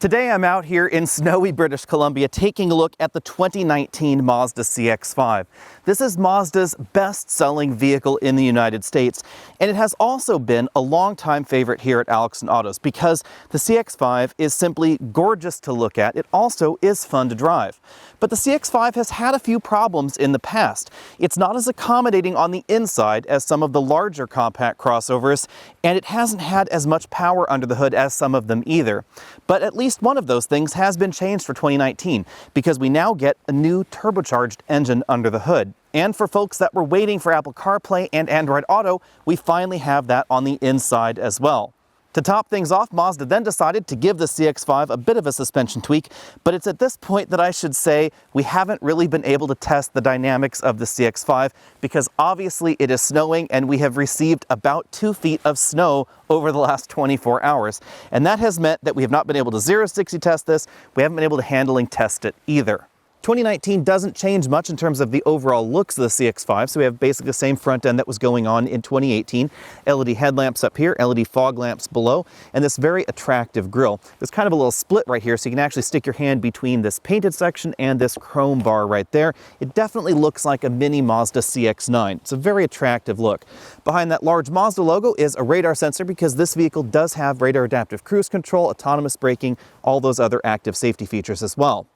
Today I'm out here in snowy British Columbia taking a look at the 2019 Mazda CX-5. This is Mazda's best-selling vehicle in the United States, and it has also been a long-time favorite here at Alex & Autos because the CX-5 is simply gorgeous to look at. It also is fun to drive. But the CX-5 has had a few problems in the past. It's not as accommodating on the inside as some of the larger compact crossovers, and it hasn't had as much power under the hood as some of them either. But at least one of those things has been changed for 2019 because we now get a new turbocharged engine under the hood. And for folks that were waiting for Apple CarPlay and Android Auto, we finally have that on the inside as well. To top things off, Mazda then decided to give the CX-5 a bit of a suspension tweak, but it's at this point that I should say we haven't really been able to test the dynamics of the CX-5 because obviously it is snowing and we have received about 2 feet of snow over the last 24 hours. And that has meant that we have not been able to 0-60 test this. We haven't been able to handling test it either. 2019 doesn't change much in terms of the overall looks of the CX-5, so we have basically the same front end that was going on in 2018. LED headlamps up here, LED fog lamps below, and this very attractive grille. There's kind of a little split right here, so you can actually stick your hand between this painted section and this chrome bar right there. It definitely looks like a mini Mazda CX-9. It's a very attractive look. Behind that large Mazda logo is a radar sensor because this vehicle does have radar adaptive cruise control, autonomous braking, all those other active safety features as well.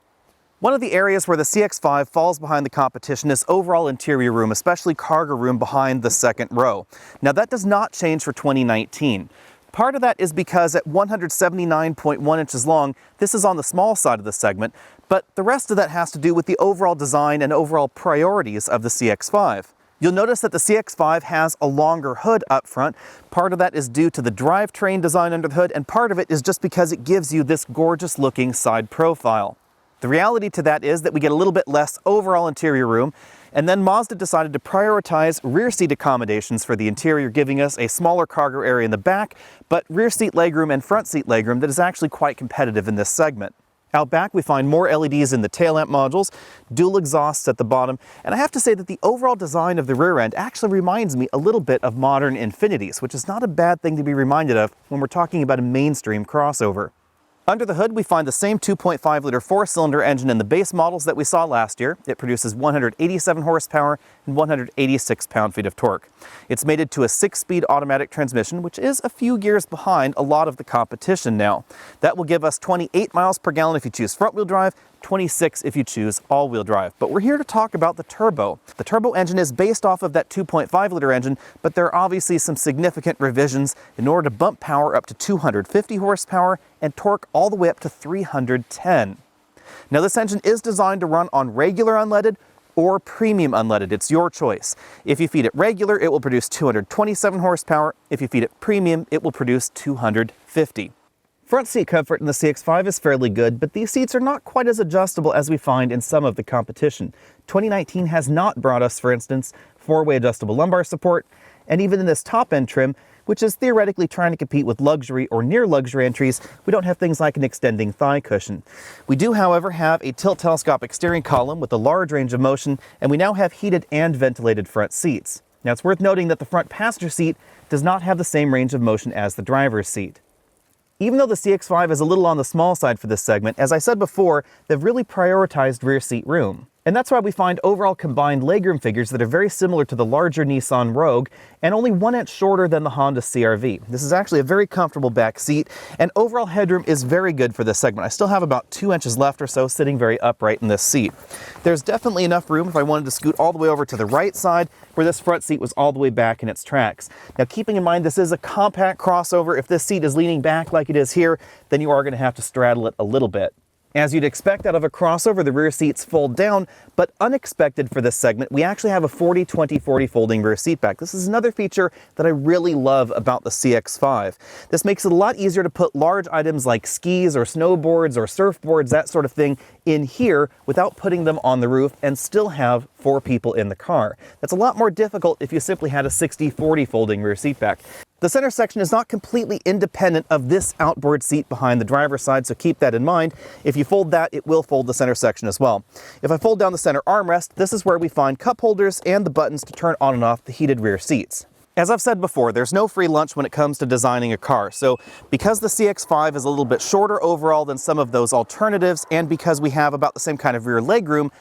One of the areas where the CX-5 falls behind the competition is overall interior room, especially cargo room behind the second row. Now that does not change for 2019. Part of that is because at 179.1 inches long, this is on the small side of the segment, but the rest of that has to do with the overall design and overall priorities of the CX-5. You'll notice that the CX-5 has a longer hood up front. Part of that is due to the drivetrain design under the hood, and part of it is just because it gives you this gorgeous looking side profile. The reality to that is that we get a little bit less overall interior room, and then Mazda decided to prioritize rear seat accommodations for the interior, giving us a smaller cargo area in the back, but rear seat legroom and front seat legroom that is actually quite competitive in this segment. Out back, we find more LEDs in the tail lamp modules, dual exhausts at the bottom, and I have to say that the overall design of the rear end actually reminds me a little bit of modern Infinitis, which is not a bad thing to be reminded of when we're talking about a mainstream crossover. Under the hood, we find the same 2.5-liter four-cylinder engine in the base models that we saw last year. It produces 187 horsepower and 186 pound-feet of torque. It's mated to a 6-speed automatic transmission, which is a few gears behind a lot of the competition now. That will give us 28 miles per gallon if you choose front-wheel drive, 26 if you choose all-wheel drive. But we're here to talk about the turbo. The turbo engine is based off of that 2.5-liter engine, but there are obviously some significant revisions in order to bump power up to 250 horsepower and torque all the way up to 310. Now this engine is designed to run on regular unleaded or premium unleaded. It's your choice. If you feed it regular, it will produce 227 horsepower. If you feed it premium, it will produce 250. Front seat comfort in the CX-5 is fairly good, but these seats are not quite as adjustable as we find in some of the competition. 2019 has not brought us, for instance, 4-way adjustable lumbar support, and even in this top-end trim, which is theoretically trying to compete with luxury or near luxury entries, we don't have things like an extending thigh cushion. We do, however, have a tilt telescopic steering column with a large range of motion, and we now have heated and ventilated front seats. Now it's worth noting that the front passenger seat does not have the same range of motion as the driver's seat. Even though the CX-5 is a little on the small side for this segment, as I said before, they've really prioritized rear seat room. And that's why we find overall combined legroom figures that are very similar to the larger Nissan Rogue and only 1 inch shorter than the Honda CR-V. This is actually a very comfortable back seat, and overall headroom is very good for this segment. I still have about 2 inches left or so sitting very upright in this seat. There's definitely enough room if I wanted to scoot all the way over to the right side where this front seat was all the way back in its tracks. Now keeping in mind this is a compact crossover, if this seat is leaning back like it is here, then you are going to have to straddle it a little bit. As you'd expect out of a crossover, the rear seats fold down, but unexpected for this segment, we actually have a 40-20-40 folding rear seat back. This is another feature that I really love about the CX-5. This makes it a lot easier to put large items like skis or snowboards or surfboards, that sort of thing, in here without putting them on the roof and still have 4 people in the car. That's a lot more difficult if you simply had a 60-40 folding rear seat back. The center section is not completely independent of this outboard seat behind the driver's side, so keep that in mind. If you fold that, it will fold the center section as well. If I fold down the center armrest, this is where we find cup holders and the buttons to turn on and off the heated rear seats. As I've said before, there's no free lunch when it comes to designing a car. So because the CX-5 is a little bit shorter overall than some of those alternatives, and because we have about the same kind of rear leg room,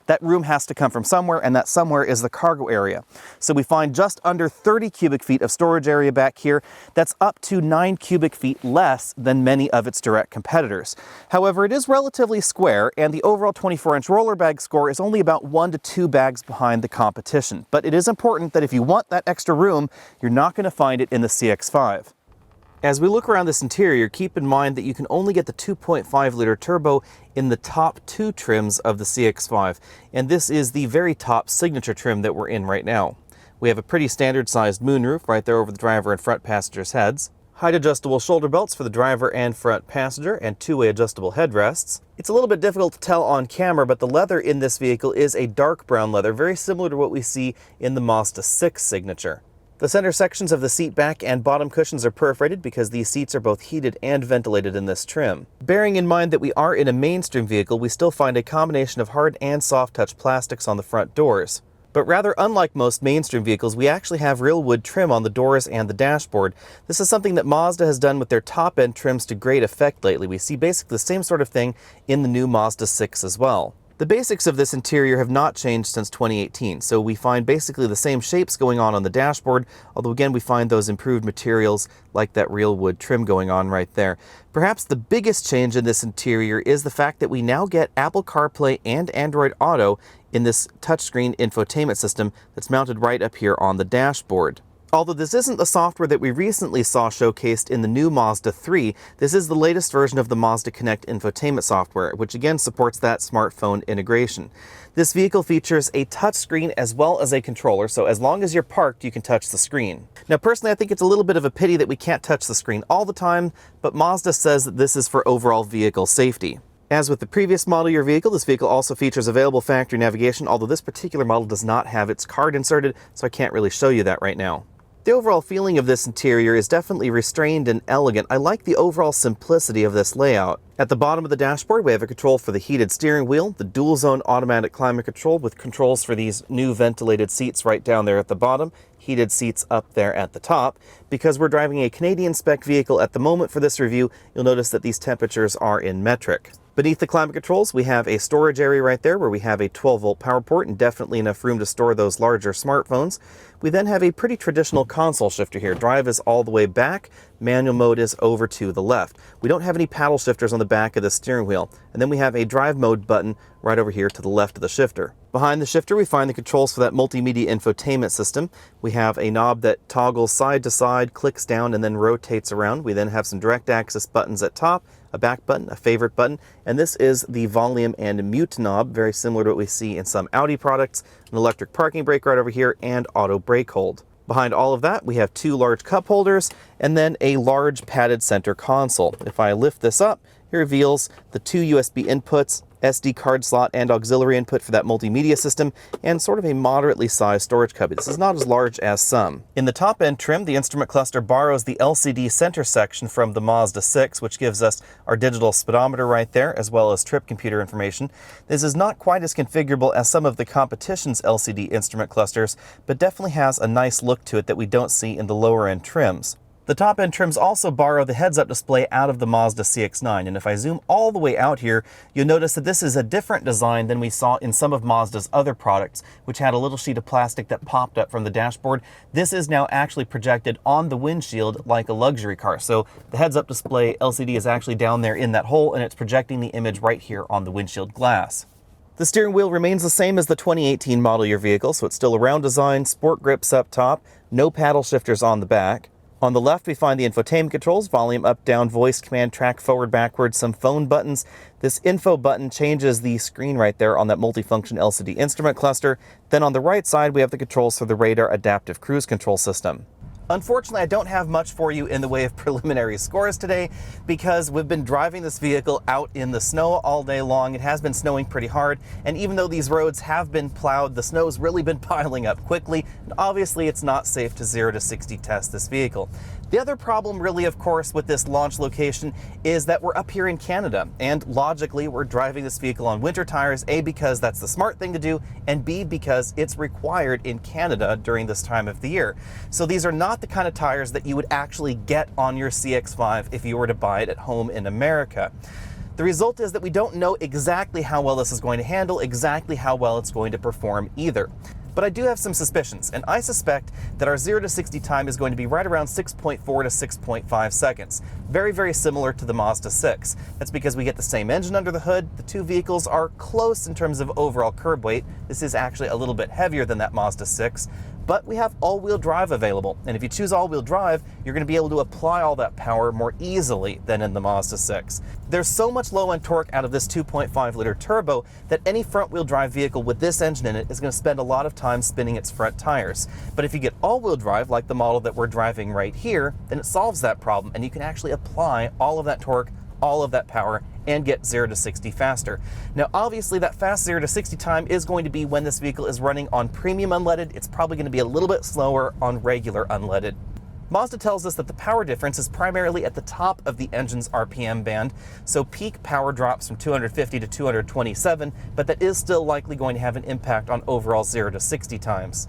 that room has to come from somewhere, and that somewhere is the cargo area. So we find just under 30 cubic feet of storage area back here. That's up to 9 cubic feet less than many of its direct competitors. However, it is relatively square, and the overall 24-inch roller bag score is only about 1 to 2 bags behind the competition. But it is important that if you want that extra room, you're not going to find it in the CX-5. As we look around this interior, keep in mind that you can only get the 2.5-liter turbo in the top 2 trims of the CX-5, and this is the very top signature trim that we're in right now. We have a pretty standard-sized moonroof right there over the driver and front passengers' heads, height-adjustable shoulder belts for the driver and front passenger, and two-way adjustable headrests. It's a little bit difficult to tell on camera, but the leather in this vehicle is a dark brown leather, very similar to what we see in the Mazda 6 signature. The center sections of the seat back and bottom cushions are perforated because these seats are both heated and ventilated in this trim. Bearing in mind that we are in a mainstream vehicle, we still find a combination of hard and soft touch plastics on the front doors. But rather unlike most mainstream vehicles, we actually have real wood trim on the doors and the dashboard. This is something that Mazda has done with their top-end trims to great effect lately. We see basically the same sort of thing in the new Mazda 6 as well. The basics of this interior have not changed since 2018, so we find basically the same shapes going on the dashboard, although again we find those improved materials like that real wood trim going on right there. Perhaps the biggest change in this interior is the fact that we now get Apple CarPlay and Android Auto in this touchscreen infotainment system that's mounted right up here on the dashboard. Although this isn't the software that we recently saw showcased in the new Mazda 3, this is the latest version of the Mazda Connect infotainment software, which again supports that smartphone integration. This vehicle features a touchscreen as well as a controller, so as long as you're parked, you can touch the screen. Now personally, I think it's a little bit of a pity that we can't touch the screen all the time, but Mazda says that this is for overall vehicle safety. As with the previous model year vehicle, this vehicle also features available factory navigation, although this particular model does not have its card inserted, so I can't really show you that right now. The overall feeling of this interior is definitely restrained and elegant. I like the overall simplicity of this layout. At the bottom of the dashboard, we have a control for the heated steering wheel, the dual-zone automatic climate control with controls for these new ventilated seats right down there at the bottom, heated seats up there at the top. Because we're driving a Canadian spec vehicle at the moment for this review, you'll notice that these temperatures are in metric. Beneath the climate controls, we have a storage area right there where we have a 12-volt power port and definitely enough room to store those larger smartphones. We then have a pretty traditional console shifter here. Drive is all the way back, manual mode is over to the left. We don't have any paddle shifters on the back of the steering wheel. And then we have a drive mode button right over here to the left of the shifter. Behind the shifter, we find the controls for that multimedia infotainment system. We have a knob that toggles side to side, clicks down, and then rotates around. We then have some direct access buttons at top, a back button, a favorite button, and this is the volume and mute knob, very similar to what we see in some Audi products, an electric parking brake right over here, and auto brake hold. Behind all of that, we have 2 large cup holders, and then a large padded center console. If I lift this up, it reveals the 2 USB inputs, SD card slot and auxiliary input for that multimedia system, and sort of a moderately sized storage cubby. This is not as large as some. In the top end trim, the instrument cluster borrows the LCD center section from the Mazda 6, which gives us our digital speedometer right there, as well as trip computer information. This is not quite as configurable as some of the competition's LCD instrument clusters, but definitely has a nice look to it that we don't see in the lower end trims. The top-end trims also borrow the heads-up display out of the Mazda CX-9, and if I zoom all the way out here, you'll notice that this is a different design than we saw in some of Mazda's other products, which had a little sheet of plastic that popped up from the dashboard. This is now actually projected on the windshield like a luxury car. So the heads-up display LCD is actually down there in that hole, and it's projecting the image right here on the windshield glass. The steering wheel remains the same as the 2018 model year vehicle, so it's still a round design, sport grips up top, no paddle shifters on the back. On the left, we find the infotainment controls, volume up, down, voice, command, track, forward, backwards, some phone buttons. This info button changes the screen right there on that multifunction LCD instrument cluster. Then on the right side, we have the controls for the radar adaptive cruise control system. Unfortunately, I don't have much for you in the way of preliminary scores today because we've been driving this vehicle out in the snow all day long. It has been snowing pretty hard, and even though these roads have been plowed, the snow's really been piling up quickly, and obviously it's not safe to 0 to 60 test this vehicle. The other problem really, of course, with this launch location is that we're up here in Canada, and logically we're driving this vehicle on winter tires, A, because that's the smart thing to do, and B, because it's required in Canada during this time of the year. So these are not the kind of tires that you would actually get on your CX-5 if you were to buy it at home in America. The result is that we don't know exactly how well this is going to handle, exactly how well it's going to perform either. But I do have some suspicions, and I suspect that our 0 to 60 time is going to be right around 6.4 to 6.5 seconds. Very, very similar to the Mazda 6. That's because we get the same engine under the hood. The two vehicles are close in terms of overall curb weight. This is actually a little bit heavier than that Mazda 6. But we have all-wheel drive available, and if you choose all-wheel drive, you're going to be able to apply all that power more easily than in the Mazda 6. There's so much low-end torque out of this 2.5-liter turbo that any front-wheel drive vehicle with this engine in it is going to spend a lot of time spinning its front tires. But if you get all-wheel drive, like the model that we're driving right here, then it solves that problem, and you can actually apply all of that torque, all of that power, and get 0 to 60 faster. Now obviously that fast 0 to 60 time is going to be when this vehicle is running on premium unleaded. It's probably going to be a little bit slower on regular unleaded. Mazda tells us that the power difference is primarily at the top of the engine's RPM band, so peak power drops from 250 to 227, but that is still likely going to have an impact on overall 0 to 60 times.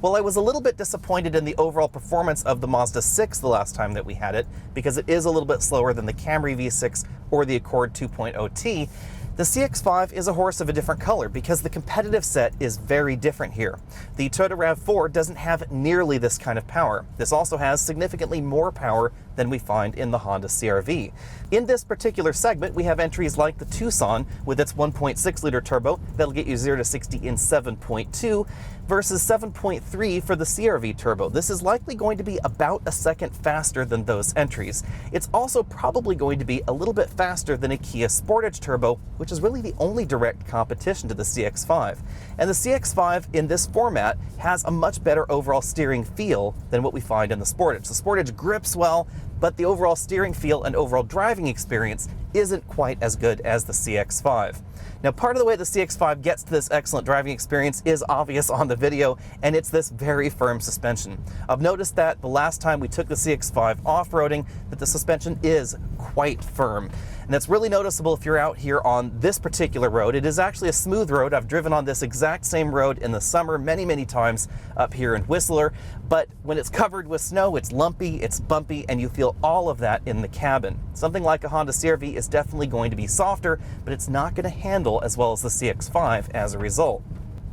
Well, I was a little bit disappointed in the overall performance of the Mazda 6 the last time that we had it, because it is a little bit slower than the Camry V6 or the Accord 2.0T. The CX-5 is a horse of a different color because the competitive set is very different here. The Toyota RAV4 doesn't have nearly this kind of power. This also has significantly more power than we find in the Honda CR-V. In this particular segment, we have entries like the Tucson with its 1.6-liter turbo that'll get you 0 to 60 in 7.2 versus 7.3 for the CR-V turbo. This is likely going to be about a second faster than those entries. It's also probably going to be a little bit faster than a Kia Sportage turbo, which is really the only direct competition to the CX-5. And the CX-5 in this format has a much better overall steering feel than what we find in the Sportage. The Sportage grips well, but the overall steering feel and overall driving experience isn't quite as good as the CX-5. Now, part of the way the CX-5 gets to this excellent driving experience is obvious on the video, and it's this very firm suspension. I've noticed that the last time we took the CX-5 off-roading, that the suspension is quite firm. And that's really noticeable if you're out here on this particular road. It is actually a smooth road. I've driven on this exact same road in the summer many, many times up here in Whistler. But when it's covered with snow, it's lumpy, it's bumpy, and you feel all of that in the cabin. Something like a Honda CR-V is definitely going to be softer, but it's not going to handle as well as the CX-5 as a result.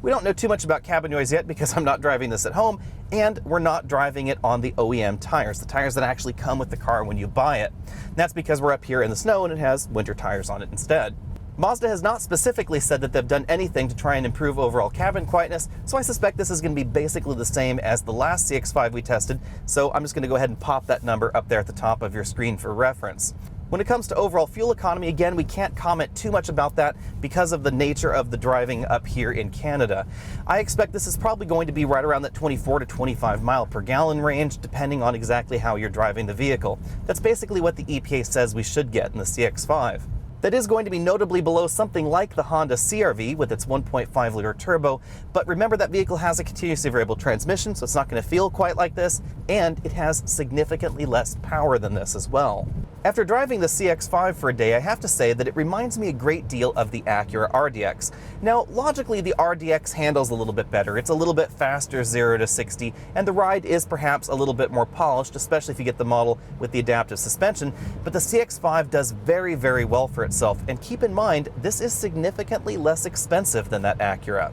We don't know too much about cabin noise yet because I'm not driving this at home, and we're not driving it on the OEM tires, the tires that actually come with the car when you buy it. And that's because we're up here in the snow and it has winter tires on it instead. Mazda has not specifically said that they've done anything to try and improve overall cabin quietness, so I suspect this is going to be basically the same as the last CX-5 we tested, so I'm just going to go ahead and pop that number up there at the top of your screen for reference. When it comes to overall fuel economy, again, we can't comment too much about that because of the nature of the driving up here in Canada. I expect this is probably going to be right around that 24 to 25 mile per gallon range, depending on exactly how you're driving the vehicle. That's basically what the EPA says we should get in the CX-5. That is going to be notably below something like the Honda CR-V with its 1.5-liter turbo, but remember that vehicle has a continuously variable transmission, so it's not going to feel quite like this, and it has significantly less power than this as well. After driving the CX-5 for a day, I have to say that it reminds me a great deal of the Acura RDX. Now, logically, the RDX handles a little bit better. It's a little bit faster 0 to 60, and the ride is perhaps a little bit more polished, especially if you get the model with the adaptive suspension, but the CX-5 does very, very well for itself, and keep in mind, this is significantly less expensive than that Acura.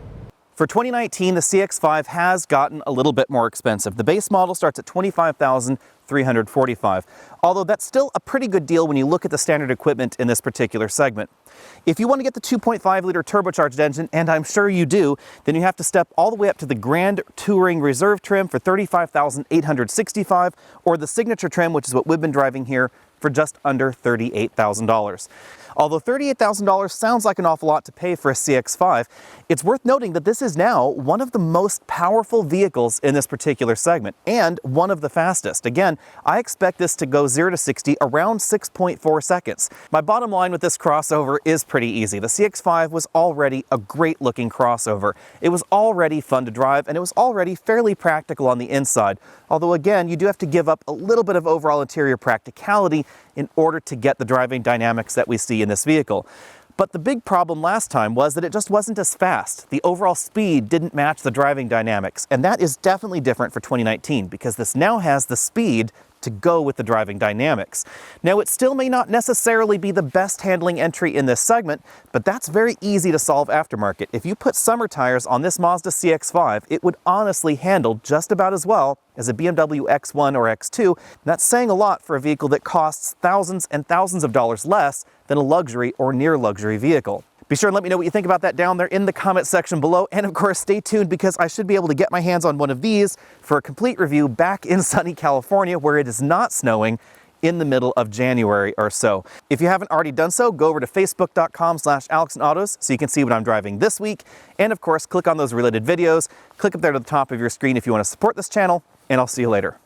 For 2019, the CX-5 has gotten a little bit more expensive. The base model starts at $25,345, although that's still a pretty good deal when you look at the standard equipment in this particular segment. If you want to get the 2.5-liter turbocharged engine, and I'm sure you do, then you have to step all the way up to the Grand Touring Reserve trim for $35,865, or the Signature trim, which is what we've been driving here, for just under $38,000. Although $38,000 sounds like an awful lot to pay for a CX-5, it's worth noting that this is now one of the most powerful vehicles in this particular segment, and one of the fastest. Again, I expect this to go 0 to 60 around 6.4 seconds. My bottom line with this crossover is pretty easy. The CX-5 was already a great looking crossover. It was already fun to drive, and it was already fairly practical on the inside. Although again, you do have to give up a little bit of overall interior practicality in order to get the driving dynamics that we see in this vehicle. But the big problem last time was that it just wasn't as fast. The overall speed didn't match the driving dynamics, and that is definitely different for 2019 because this now has the speed to go with the driving dynamics. Now, it still may not necessarily be the best handling entry in this segment, but that's very easy to solve aftermarket. If you put summer tires on this Mazda CX-5, it would honestly handle just about as well as a BMW X1 or X2. That's saying a lot for a vehicle that costs thousands and thousands of dollars less than a luxury or near luxury vehicle. Be sure and let me know what you think about that down there in the comment section below. And of course, stay tuned because I should be able to get my hands on one of these for a complete review back in sunny California where it is not snowing in the middle of January or so. If you haven't already done so, go over to facebook.com/AlexandAutos so you can see what I'm driving this week. And of course, click on those related videos. Click up there to the top of your screen if you want to support this channel, and I'll see you later.